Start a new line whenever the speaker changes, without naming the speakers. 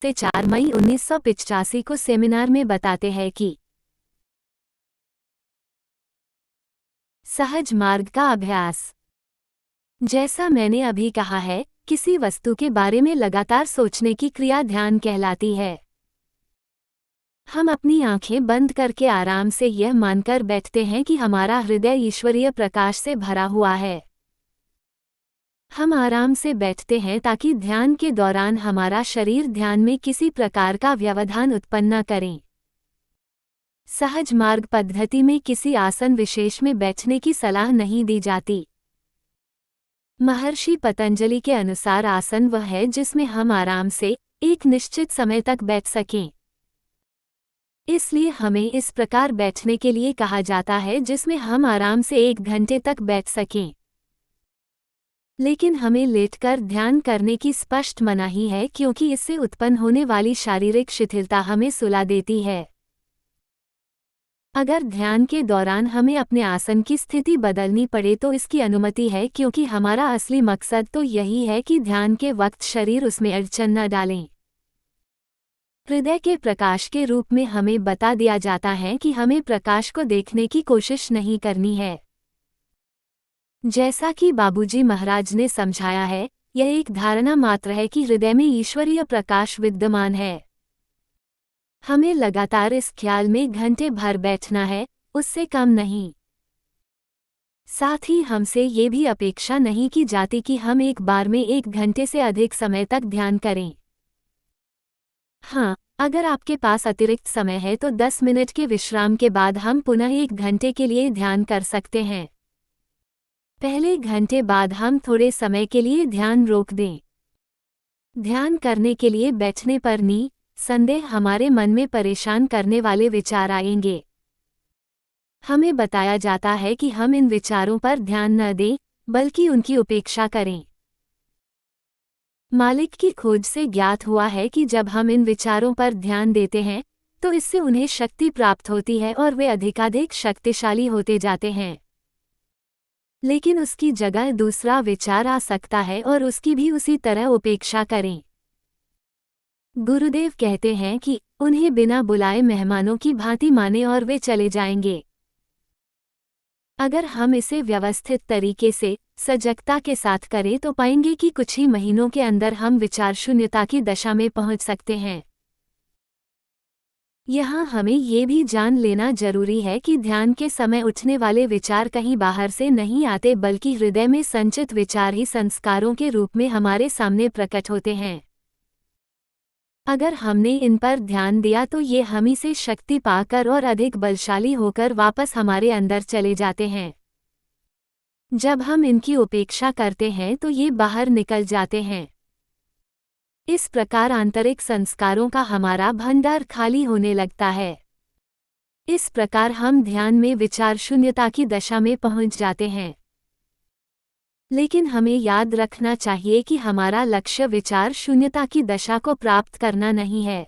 से 4 मई 1985 को सेमिनार में बताते हैं कि सहज मार्ग का अभ्यास। जैसा मैंने अभी कहा है, किसी वस्तु के बारे में लगातार सोचने की क्रिया ध्यान कहलाती है। हम अपनी आंखें बंद करके आराम से यह मानकर बैठते हैं कि हमारा हृदय ईश्वरीय प्रकाश से भरा हुआ है। हम आराम से बैठते हैं ताकि ध्यान के दौरान हमारा शरीर ध्यान में किसी प्रकार का व्यवधान उत्पन्न न करें। सहज मार्ग पद्धति में किसी आसन विशेष में बैठने की सलाह नहीं दी जाती। महर्षि पतंजलि के अनुसार आसन वह है जिसमें हम आराम से एक निश्चित समय तक बैठ सकें। इसलिए हमें इस प्रकार बैठने के लिए कहा जाता है जिसमें हम आराम से 1 घंटे तक बैठ सकें। लेकिन हमें लेटकर ध्यान करने की स्पष्ट मनाही है क्योंकि इससे उत्पन्न होने वाली शारीरिक शिथिलता हमें सुला देती है। अगर ध्यान के दौरान हमें अपने आसन की स्थिति बदलनी पड़े तो इसकी अनुमति है क्योंकि हमारा असली मकसद तो यही है कि ध्यान के वक्त शरीर उसमें अड़चन न डालें। हृदय के प्रकाश के रूप में हमें बता दिया जाता है कि हमें प्रकाश को देखने की कोशिश नहीं करनी है। जैसा कि बाबूजी महाराज ने समझाया है, यह एक धारणा मात्र है कि हृदय में ईश्वरीय प्रकाश विद्यमान है। हमें लगातार इस ख्याल में घंटे भर बैठना है, उससे कम नहीं। साथ ही हमसे ये भी अपेक्षा नहीं की जाती कि हम एक बार में 1 घंटे से अधिक समय तक ध्यान करें। हाँ, अगर आपके पास अतिरिक्त समय है तो 10 मिनट के विश्राम के बाद हम पुनः 1 घंटे के लिए ध्यान कर सकते हैं। पहले घंटे बाद हम थोड़े समय के लिए ध्यान रोक दें। ध्यान करने के लिए बैठने पर संदेह हमारे मन में परेशान करने वाले विचार आएंगे। हमें बताया जाता है कि हम इन विचारों पर ध्यान न दें, बल्कि उनकी उपेक्षा करें। मालिक की खोज से ज्ञात हुआ है कि जब हम इन विचारों पर ध्यान देते हैं, तो इससे उन्हें शक्ति प्राप्त होती है और वे अधिकाधिक शक्तिशाली होते जाते हैं। लेकिन उसकी जगह दूसरा विचार आ सकता है और उसकी भी उसी तरह उपेक्षा करें। गुरुदेव कहते हैं कि उन्हें बिना बुलाए मेहमानों की भांति माने और वे चले जाएंगे। अगर हम इसे व्यवस्थित तरीके से सजगता के साथ करें तो पाएंगे कि कुछ ही महीनों के अंदर हम विचार शून्यता की दशा में पहुंच सकते हैं। यहाँ हमें ये भी जान लेना जरूरी है कि ध्यान के समय उठने वाले विचार कहीं बाहर से नहीं आते, बल्कि हृदय में संचित विचार ही संस्कारों के रूप में हमारे सामने प्रकट होते हैं। अगर हमने इन पर ध्यान दिया तो ये हम ही से शक्ति पाकर और अधिक बलशाली होकर वापस हमारे अंदर चले जाते हैं। जब हम इनकी उपेक्षा करते हैं तो ये बाहर निकल जाते हैं। इस प्रकार आंतरिक संस्कारों का हमारा भंडार खाली होने लगता है। इस प्रकार हम ध्यान में विचार शून्यता की दशा में पहुंच जाते हैं। लेकिन हमें याद रखना चाहिए कि हमारा लक्ष्य विचार शून्यता की दशा को प्राप्त करना नहीं है।